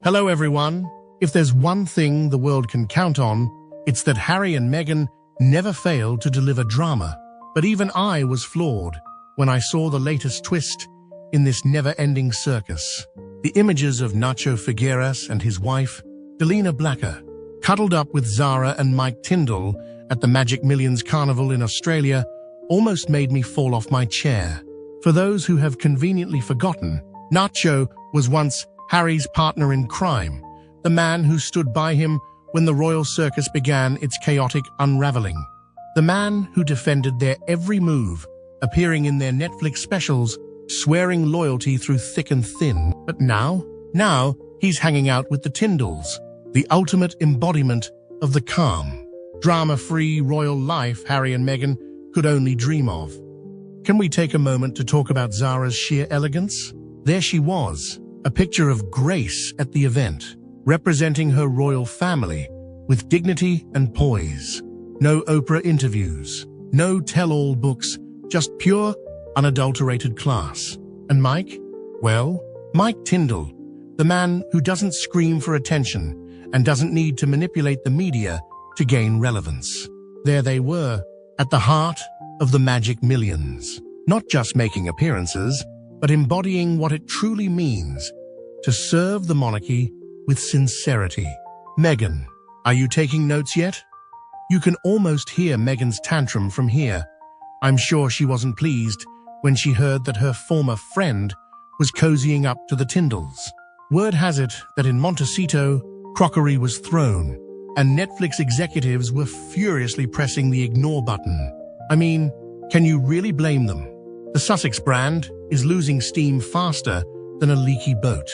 Hello everyone. If there's one thing the world can count on, it's that Harry and Meghan never fail to deliver drama. But even I was floored when I saw the latest twist in this never-ending circus. The images of Nacho Figueras and his wife, Delina Blacker, cuddled up with Zara and Mike Tindall at the Magic Millions Carnival in Australia almost made me fall off my chair. For those who have conveniently forgotten, Nacho was once Harry's partner in crime, the man who stood by him when the royal circus began its chaotic unraveling. The man who defended their every move, appearing in their Netflix specials, swearing loyalty through thick and thin. But now he's hanging out with the Tindalls, the ultimate embodiment of the calm, drama-free royal life Harry and Meghan could only dream of. Can we take a moment to talk about Zara's sheer elegance? There she was, a picture of grace at the event, representing her royal family with dignity and poise. No Oprah interviews, no tell-all books, just pure, unadulterated class. And Mike? Well, Mike Tindall, the man who doesn't scream for attention and doesn't need to manipulate the media to gain relevance. There they were, at the heart of the Magic Millions, not just making appearances, but embodying what it truly means to serve the monarchy with sincerity. Meghan, are you taking notes yet? You can almost hear Meghan's tantrum from here. I'm sure she wasn't pleased when she heard that her former friend was cozying up to the Tindalls. Word has it that in Montecito, crockery was thrown, and Netflix executives were furiously pressing the ignore button. I mean, can you really blame them? The Sussex brand is losing steam faster than a leaky boat.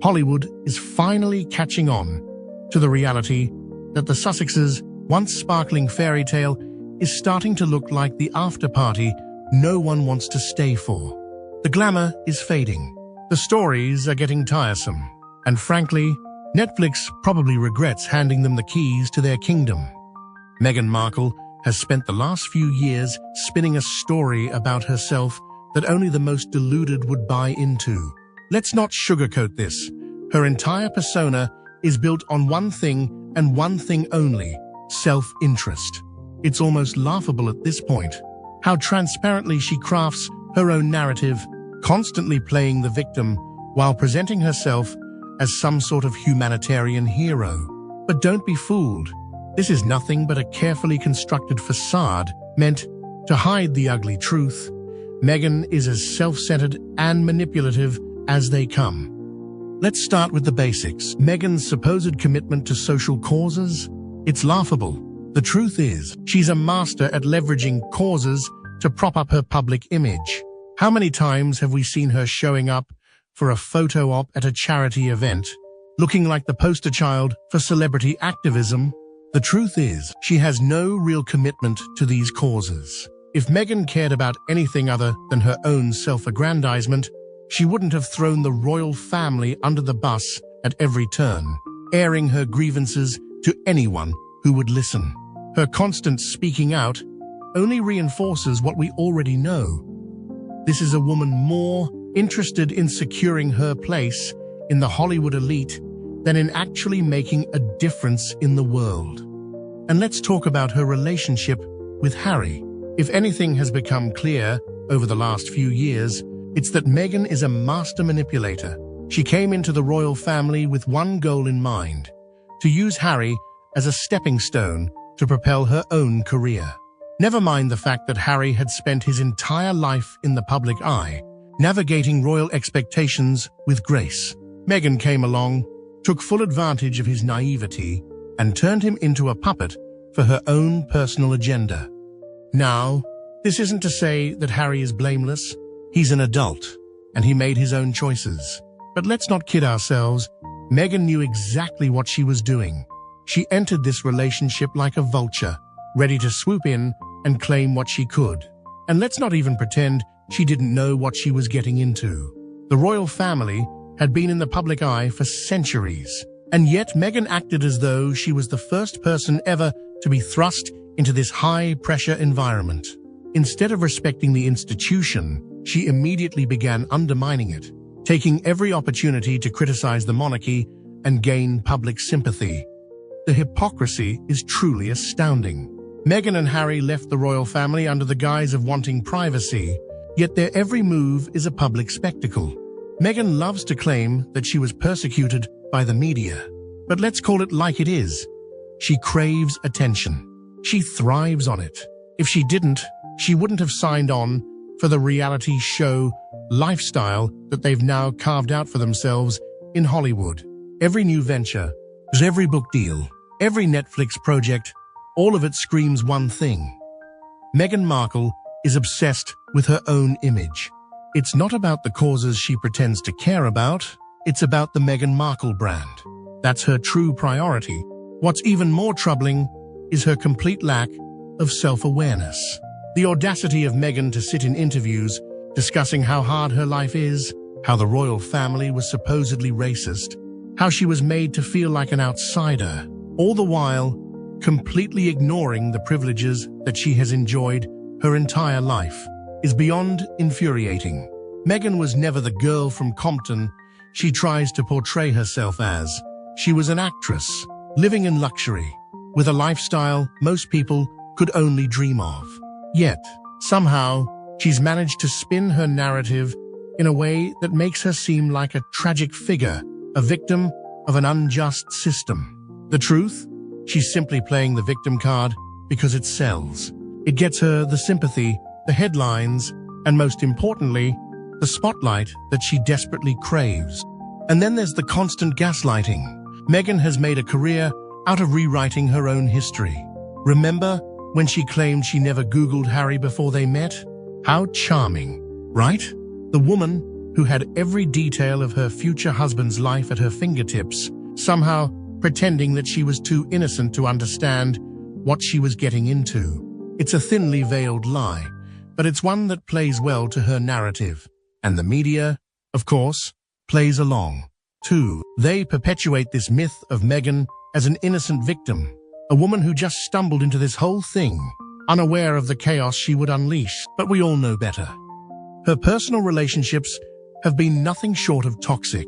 Hollywood is finally catching on to the reality that the Sussexes' once sparkling fairy tale is starting to look like the after-party no one wants to stay for. The glamour is fading. The stories are getting tiresome. And frankly, Netflix probably regrets handing them the keys to their kingdom. Meghan Markle has spent the last few years spinning a story about herself that only the most deluded would buy into. Let's not sugarcoat this. Her entire persona is built on one thing and one thing only: self-interest. It's almost laughable at this point how transparently she crafts her own narrative, constantly playing the victim while presenting herself as some sort of humanitarian hero. But don't be fooled. This is nothing but a carefully constructed facade meant to hide the ugly truth. Meghan is as self-centered and manipulative as they come. Let's start with the basics. Meghan's supposed commitment to social causes? It's laughable. The truth is, she's a master at leveraging causes to prop up her public image. How many times have we seen her showing up for a photo op at a charity event, looking like the poster child for celebrity activism? The truth is, she has no real commitment to these causes. If Meghan cared about anything other than her own self-aggrandizement, she wouldn't have thrown the royal family under the bus at every turn, airing her grievances to anyone who would listen. Her constant speaking out only reinforces what we already know. This is a woman more interested in securing her place in the Hollywood elite than in actually making a difference in the world. And let's talk about her relationship with Harry. If anything has become clear over the last few years, it's that Meghan is a master manipulator. She came into the royal family with one goal in mind: to use Harry as a stepping stone to propel her own career. Never mind the fact that Harry had spent his entire life in the public eye, navigating royal expectations with grace. Meghan came along, took full advantage of his naivety, and turned him into a puppet for her own personal agenda. Now, this isn't to say that Harry is blameless. He's an adult, and he made his own choices. But let's not kid ourselves. Meghan knew exactly what she was doing. She entered this relationship like a vulture, ready to swoop in and claim what she could. And let's not even pretend she didn't know what she was getting into. The royal family had been in the public eye for centuries, and yet Meghan acted as though she was the first person ever to be thrust into this high-pressure environment. Instead of respecting the institution, she immediately began undermining it, taking every opportunity to criticize the monarchy and gain public sympathy. The hypocrisy is truly astounding. Meghan and Harry left the royal family under the guise of wanting privacy, yet their every move is a public spectacle. Meghan loves to claim that she was persecuted by the media, but let's call it like it is. She craves attention. She thrives on it. If she didn't, she wouldn't have signed on for the reality show lifestyle that they've now carved out for themselves in Hollywood. Every new venture, every book deal, every Netflix project, all of it screams one thing. Meghan Markle is obsessed with her own image. It's not about the causes she pretends to care about, it's about the Meghan Markle brand. That's her true priority. What's even more troubling is her complete lack of self-awareness. The audacity of Meghan to sit in interviews discussing how hard her life is, how the royal family was supposedly racist, how she was made to feel like an outsider, all the while completely ignoring the privileges that she has enjoyed her entire life, is beyond infuriating. Meghan was never the girl from Compton she tries to portray herself as. She was an actress, living in luxury, with a lifestyle most people could only dream of. Yet, somehow, she's managed to spin her narrative in a way that makes her seem like a tragic figure, a victim of an unjust system. The truth? She's simply playing the victim card because it sells. It gets her the sympathy, the headlines, and most importantly, the spotlight that she desperately craves. And then there's the constant gaslighting. Meghan has made a career out of rewriting her own history. Remember when she claimed she never Googled Harry before they met? How charming, right? The woman who had every detail of her future husband's life at her fingertips, somehow pretending that she was too innocent to understand what she was getting into. It's a thinly veiled lie, but it's one that plays well to her narrative. And the media, of course, plays along, too. They perpetuate this myth of Meghan as an innocent victim, a woman who just stumbled into this whole thing, unaware of the chaos she would unleash, but we all know better. Her personal relationships have been nothing short of toxic.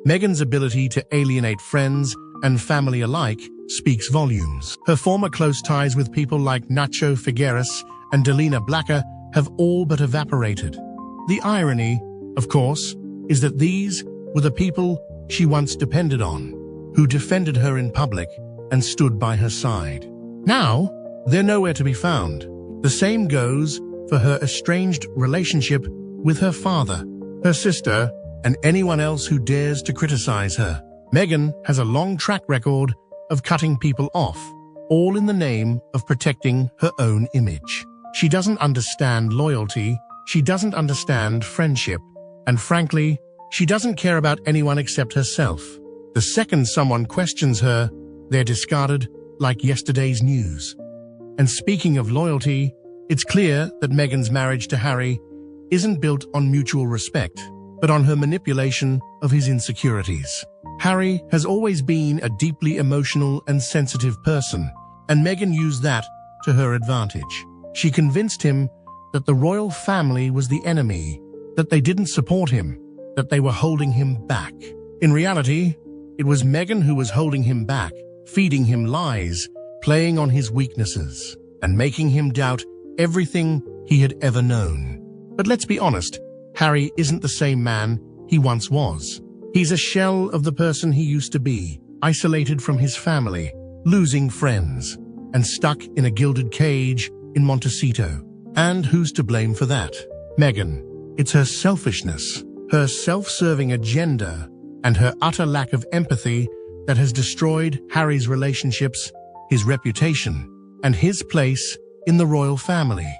Meghan's ability to alienate friends and family alike speaks volumes. Her former close ties with people like Nacho, Figueras, and Delina Blacker have all but evaporated. The irony, of course, is that these were the people she once depended on, who defended her in public and stood by her side. Now, they're nowhere to be found. The same goes for her estranged relationship with her father, her sister, and anyone else who dares to criticize her. Meghan has a long track record of cutting people off, all in the name of protecting her own image. She doesn't understand loyalty, she doesn't understand friendship, and frankly, she doesn't care about anyone except herself. The second someone questions her, they're discarded like yesterday's news. And speaking of loyalty, it's clear that Meghan's marriage to Harry isn't built on mutual respect, but on her manipulation of his insecurities. Harry has always been a deeply emotional and sensitive person, and Meghan used that to her advantage. She convinced him that the royal family was the enemy, that they didn't support him, that they were holding him back. In reality, it was Meghan who was holding him back, feeding him lies, playing on his weaknesses, and making him doubt everything he had ever known. But let's be honest, Harry isn't the same man he once was. He's a shell of the person he used to be, isolated from his family, losing friends, and stuck in a gilded cage in Montecito. And who's to blame for that? Meghan. It's her selfishness, her self-serving agenda, and her utter lack of empathy that has destroyed Harry's relationships, his reputation, and his place in the royal family.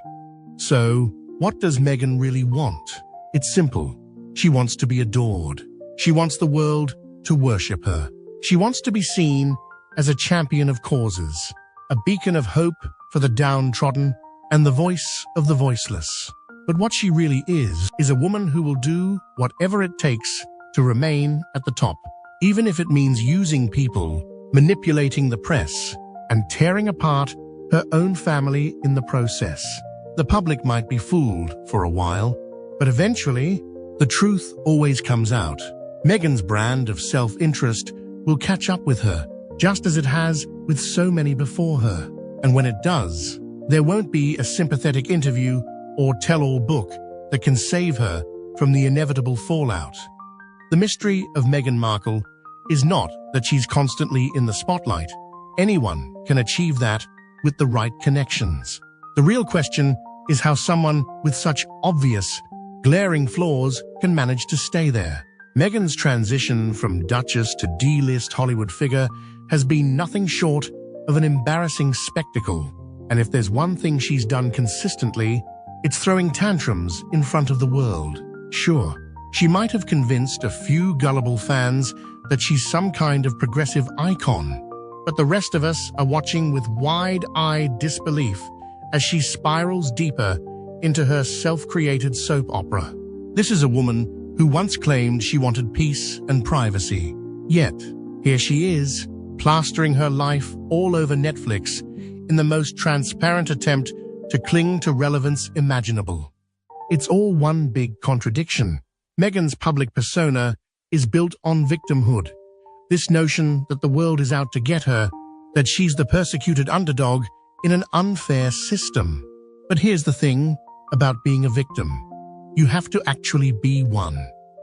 So, what does Meghan really want? It's simple. She wants to be adored. She wants the world to worship her. She wants to be seen as a champion of causes, a beacon of hope for the downtrodden, and the voice of the voiceless. But what she really is a woman who will do whatever it takes to remain at the top, even if it means using people, manipulating the press, and tearing apart her own family in the process. The public might be fooled for a while, but eventually, the truth always comes out. Meghan's brand of self-interest will catch up with her, just as it has with so many before her. And when it does, there won't be a sympathetic interview or tell-all book that can save her from the inevitable fallout. The mystery of Meghan Markle is not that she's constantly in the spotlight. Anyone can achieve that with the right connections. The real question is how someone with such obvious, glaring flaws can manage to stay there. Meghan's transition from Duchess to D-list Hollywood figure has been nothing short of an embarrassing spectacle. And if there's one thing she's done consistently, it's throwing tantrums in front of the world. Sure, she might have convinced a few gullible fans that she's some kind of progressive icon, but the rest of us are watching with wide-eyed disbelief as she spirals deeper into her self-created soap opera. This is a woman who once claimed she wanted peace and privacy. Yet, here she is, plastering her life all over Netflix in the most transparent attempt to cling to relevance imaginable. It's all one big contradiction. Meghan's public persona is built on victimhood. This notion that the world is out to get her, that she's the persecuted underdog in an unfair system. But here's the thing about being a victim. You have to actually be one.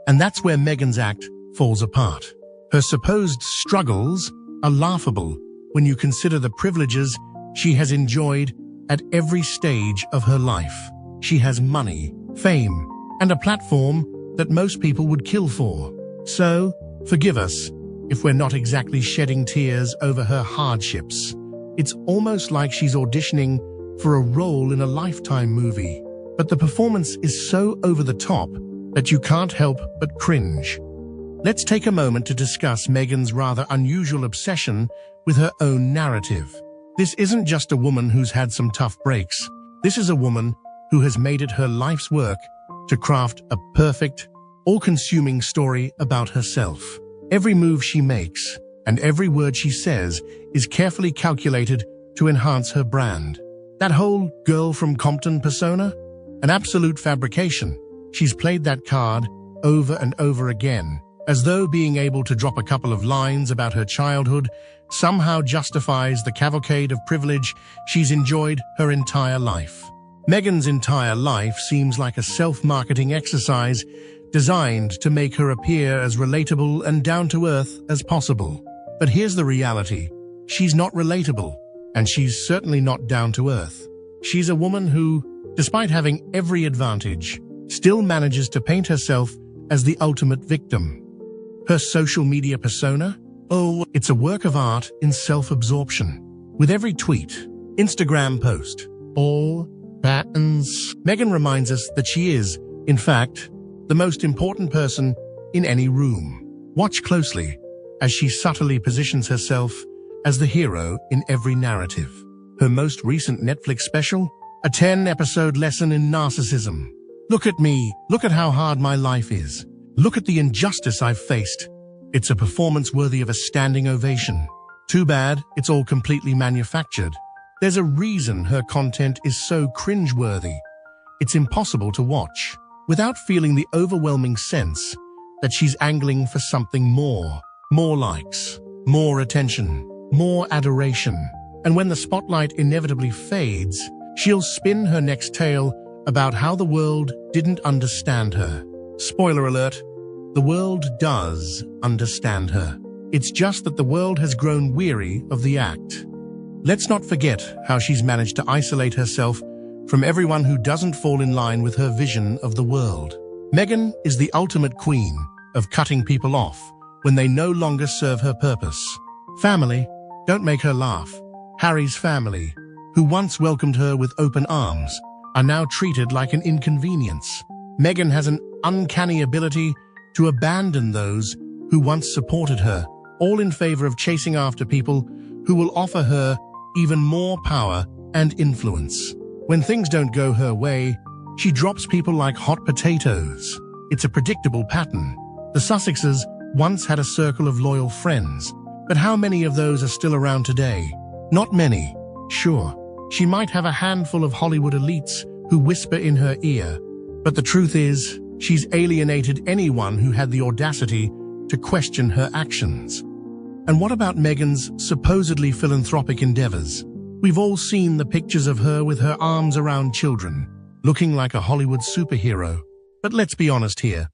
And that's where Meghan's act falls apart. Her supposed struggles are laughable when you consider the privileges she has enjoyed at every stage of her life. She has money, fame, and a platform that most people would kill for. So, forgive us if we're not exactly shedding tears over her hardships. It's almost like she's auditioning for a role in a Lifetime movie. But the performance is so over the top that you can't help but cringe. Let's take a moment to discuss Meghan's rather unusual obsession with her own narrative. This isn't just a woman who's had some tough breaks. This is a woman who has made it her life's work to craft a perfect, all-consuming story about herself. Every move she makes and every word she says is carefully calculated to enhance her brand. That whole girl from Compton persona? An absolute fabrication. She's played that card over and over again, as though being able to drop a couple of lines about her childhood somehow justifies the cavalcade of privilege she's enjoyed her entire life. Meghan's entire life seems like a self-marketing exercise designed to make her appear as relatable and down-to-earth as possible. But here's the reality. She's not relatable, and she's certainly not down-to-earth. She's a woman who, despite having every advantage, still manages to paint herself as the ultimate victim. Her social media persona? Oh, it's a work of art in self-absorption. With every tweet, Instagram post, all patterns, Meghan reminds us that she is, in fact, the most important person in any room. Watch closely as she subtly positions herself as the hero in every narrative. Her most recent Netflix special, a 10-episode lesson in narcissism. Look at me, look at how hard my life is. Look at the injustice I've faced. It's a performance worthy of a standing ovation. Too bad it's all completely manufactured. There's a reason her content is so cringeworthy. It's impossible to watch without feeling the overwhelming sense that she's angling for something more. More likes, more attention, more adoration. And when the spotlight inevitably fades, she'll spin her next tale about how the world didn't understand her. Spoiler alert, the world does understand her. It's just that the world has grown weary of the act. Let's not forget how she's managed to isolate herself from everyone who doesn't fall in line with her vision of the world. Meghan is the ultimate queen of cutting people off when they no longer serve her purpose. Family, don't make her laugh. Harry's family, who once welcomed her with open arms, are now treated like an inconvenience. Meghan has an uncanny ability to abandon those who once supported her, all in favor of chasing after people who will offer her even more power and influence. When things don't go her way, she drops people like hot potatoes. It's a predictable pattern. The Sussexes once had a circle of loyal friends, but how many of those are still around today? Not many. Sure, she might have a handful of Hollywood elites who whisper in her ear, but the truth is, she's alienated anyone who had the audacity to question her actions. And what about Meghan's supposedly philanthropic endeavors? We've all seen the pictures of her with her arms around children, looking like a Hollywood superhero. But let's be honest here.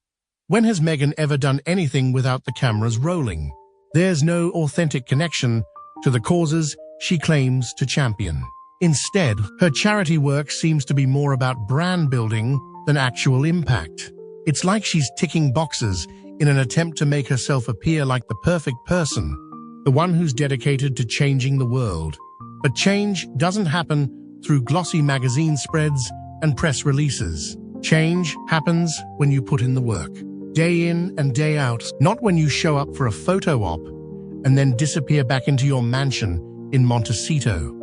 When has Meghan ever done anything without the cameras rolling? There's no authentic connection to the causes she claims to champion. Instead, her charity work seems to be more about brand building than actual impact. It's like she's ticking boxes in an attempt to make herself appear like the perfect person, the one who's dedicated to changing the world. But change doesn't happen through glossy magazine spreads and press releases. Change happens when you put in the work, day in and day out, not when you show up for a photo op and then disappear back into your mansion in Montecito.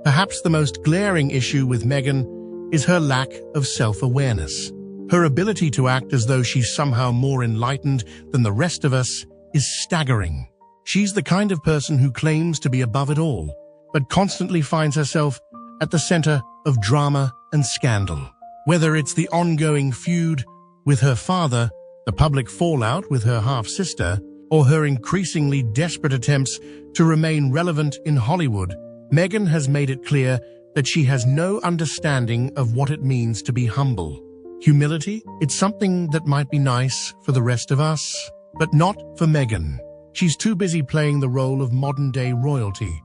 Perhaps the most glaring issue with Meghan is her lack of self-awareness. Her ability to act as though she's somehow more enlightened than the rest of us is staggering. She's the kind of person who claims to be above it all, but constantly finds herself at the center of drama and scandal. Whether it's the ongoing feud with her father, the public fallout with her half-sister, or her increasingly desperate attempts to remain relevant in Hollywood, Meghan has made it clear that she has no understanding of what it means to be humble. Humility? It's something that might be nice for the rest of us, but not for Meghan. She's too busy playing the role of modern-day royalty.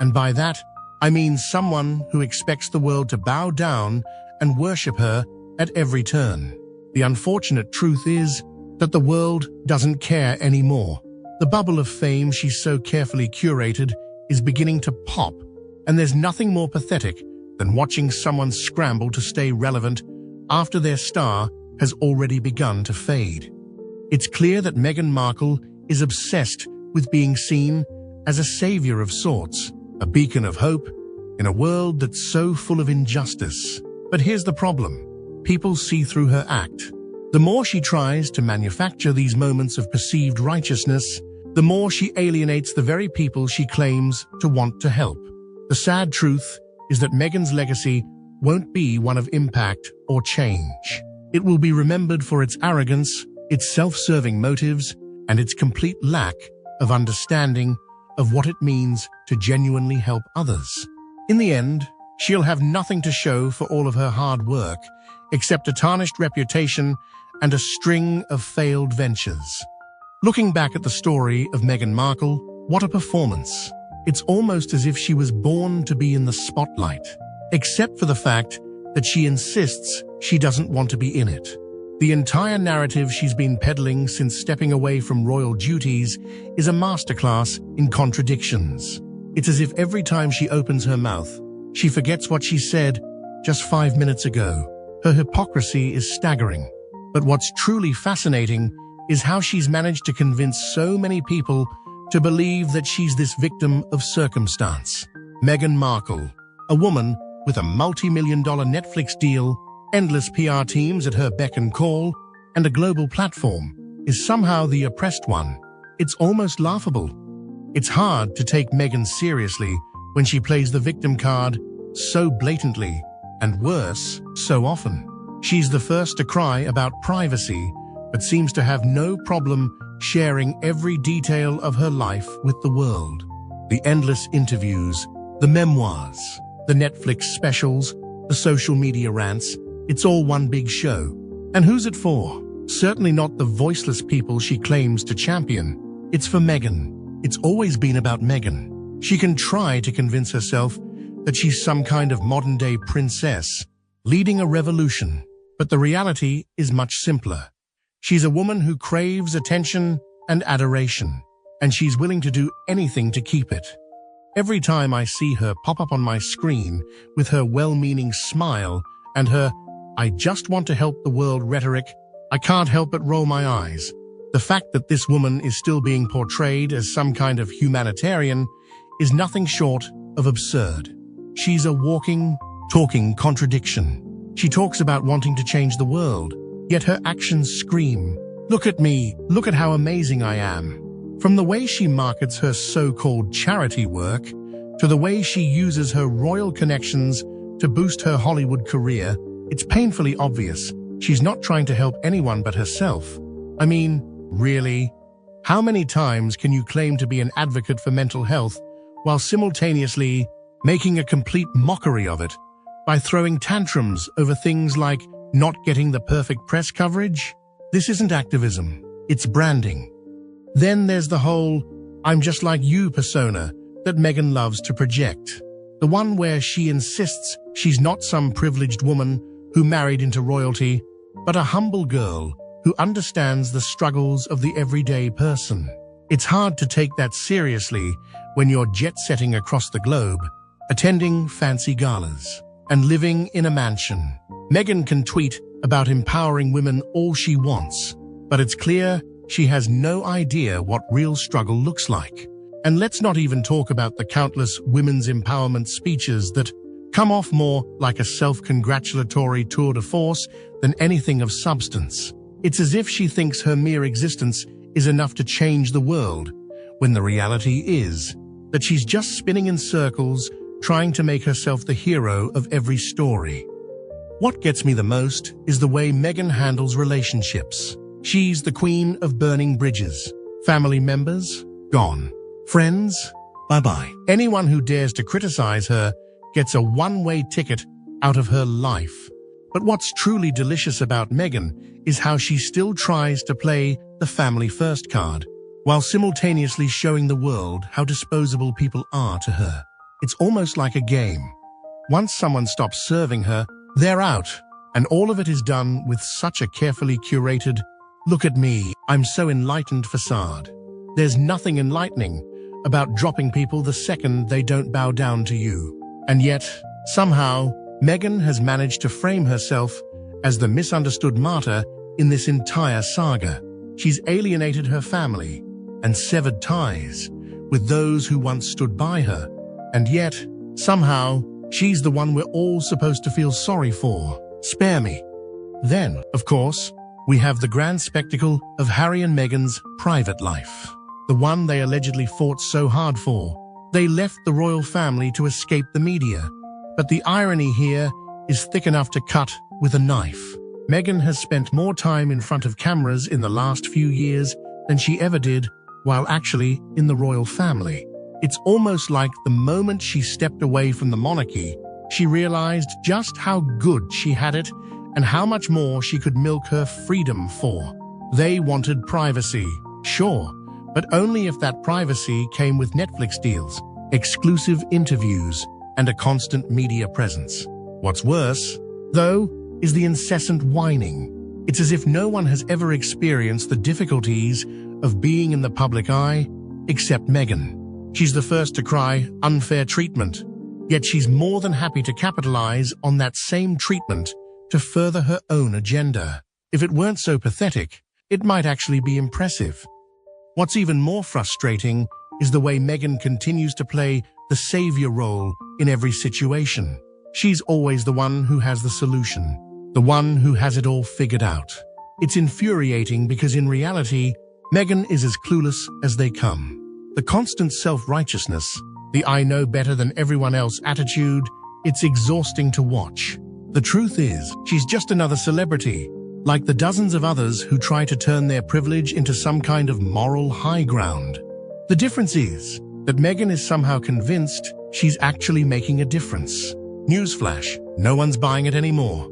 And by that, I mean someone who expects the world to bow down and worship her at every turn. The unfortunate truth is that the world doesn't care anymore. The bubble of fame she's so carefully curated is beginning to pop, and there's nothing more pathetic than watching someone scramble to stay relevant after their star has already begun to fade. It's clear that Meghan Markle is obsessed with being seen as a savior of sorts, a beacon of hope in a world that's so full of injustice. But here's the problem. People see through her act. The more she tries to manufacture these moments of perceived righteousness, the more she alienates the very people she claims to want to help. The sad truth is that Meghan's legacy won't be one of impact or change. It will be remembered for its arrogance, its self-serving motives, and its complete lack of understanding of what it means to genuinely help others. In the end, she'll have nothing to show for all of her hard work, except a tarnished reputation and a string of failed ventures. Looking back at the story of Meghan Markle, what a performance. It's almost as if she was born to be in the spotlight, except for the fact that she insists she doesn't want to be in it. The entire narrative she's been peddling since stepping away from royal duties is a masterclass in contradictions. It's as if every time she opens her mouth, she forgets what she said just 5 minutes ago. Her hypocrisy is staggering. But what's truly fascinating is how she's managed to convince so many people to believe that she's this victim of circumstance. Meghan Markle, a woman with a multi-million-dollar Netflix deal, endless PR teams at her beck and call, and a global platform, is somehow the oppressed one. It's almost laughable. It's hard to take Meghan seriously when she plays the victim card so blatantly, and worse, so often. She's the first to cry about privacy, but seems to have no problem sharing every detail of her life with the world. The endless interviews, the memoirs, the Netflix specials, the social media rants, it's all one big show. And who's it for? Certainly not the voiceless people she claims to champion. It's for Meghan. It's always been about Meghan. She can try to convince herself that she's some kind of modern-day princess, leading a revolution. But the reality is much simpler. She's a woman who craves attention and adoration, and she's willing to do anything to keep it. Every time I see her pop up on my screen with her well-meaning smile and her "I just want to help the world" rhetoric, I can't help but roll my eyes. The fact that this woman is still being portrayed as some kind of humanitarian is nothing short of absurd. She's a walking, talking contradiction. She talks about wanting to change the world, yet her actions scream, "Look at me, look at how amazing I am." From the way she markets her so-called charity work, to the way she uses her royal connections to boost her Hollywood career, it's painfully obvious she's not trying to help anyone but herself. I mean, really? How many times can you claim to be an advocate for mental health while simultaneously making a complete mockery of it by throwing tantrums over things like not getting the perfect press coverage? This isn't activism, it's branding. Then there's the whole "I'm just like you" persona that Meghan loves to project. The one where she insists she's not some privileged woman who married into royalty, but a humble girl who understands the struggles of the everyday person. It's hard to take that seriously when you're jet-setting across the globe, attending fancy galas, and living in a mansion. Meghan can tweet about empowering women all she wants, but it's clear she has no idea what real struggle looks like. And let's not even talk about the countless women's empowerment speeches that come off more like a self-congratulatory tour de force than anything of substance. It's as if she thinks her mere existence is enough to change the world, when the reality is that she's just spinning in circles, trying to make herself the hero of every story. What gets me the most is the way Meghan handles relationships. She's the queen of burning bridges. Family members? Gone. Friends? Bye-bye. Anyone who dares to criticize her gets a one-way ticket out of her life. But what's truly delicious about Meghan is how she still tries to play the family first card, while simultaneously showing the world how disposable people are to her. It's almost like a game. Once someone stops serving her, they're out, and all of it is done with such a carefully curated, "Look at me, I'm so enlightened" facade. There's nothing enlightening about dropping people the second they don't bow down to you. And yet, somehow, Meghan has managed to frame herself as the misunderstood martyr in this entire saga. She's alienated her family and severed ties with those who once stood by her. And yet, somehow, she's the one we're all supposed to feel sorry for. Spare me. Then, of course, we have the grand spectacle of Harry and Meghan's private life. The one they allegedly fought so hard for. They left the royal family to escape the media. But the irony here is thick enough to cut with a knife. Meghan has spent more time in front of cameras in the last few years than she ever did while actually in the royal family. It's almost like the moment she stepped away from the monarchy, she realized just how good she had it and how much more she could milk her freedom for. They wanted privacy, sure, but only if that privacy came with Netflix deals, exclusive interviews, and a constant media presence. What's worse, though, is the incessant whining. It's as if no one has ever experienced the difficulties of being in the public eye except Meghan. She's the first to cry unfair treatment, yet she's more than happy to capitalize on that same treatment to further her own agenda. If it weren't so pathetic, it might actually be impressive. What's even more frustrating is the way Meghan continues to play the savior role in every situation. She's always the one who has the solution, the one who has it all figured out. It's infuriating because in reality, Meghan is as clueless as they come. The constant self-righteousness, the "I know better than everyone else" attitude, it's exhausting to watch. The truth is, she's just another celebrity, like the dozens of others who try to turn their privilege into some kind of moral high ground. The difference is that Meghan is somehow convinced she's actually making a difference. Newsflash, no one's buying it anymore.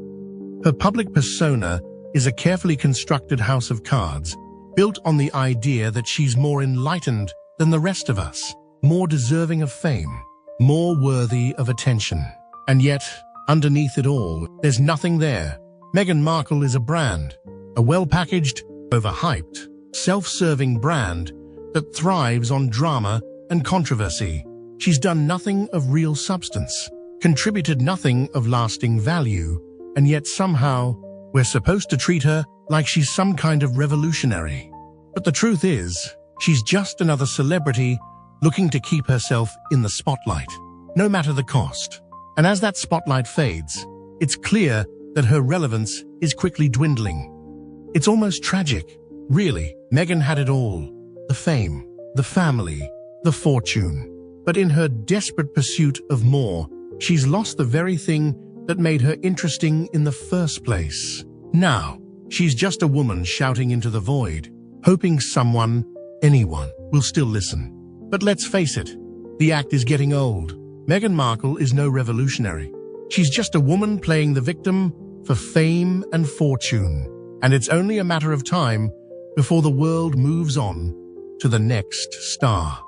Her public persona is a carefully constructed house of cards, built on the idea that she's more enlightened than the rest of us, more deserving of fame, more worthy of attention. And yet, underneath it all, there's nothing there. Meghan Markle is a brand, a well-packaged, overhyped, self-serving brand that thrives on drama and controversy. She's done nothing of real substance, contributed nothing of lasting value, and yet somehow we're supposed to treat her like she's some kind of revolutionary. But the truth is, she's just another celebrity looking to keep herself in the spotlight, no matter the cost. And as that spotlight fades, it's clear that her relevance is quickly dwindling. It's almost tragic, really. Meghan had it all: the fame, the family, the fortune. But in her desperate pursuit of more, she's lost the very thing that made her interesting in the first place. Now, she's just a woman shouting into the void, hoping someone anyone will still listen. But let's face it, the act is getting old. Meghan Markle is no revolutionary. She's just a woman playing the victim for fame and fortune. And it's only a matter of time before the world moves on to the next star.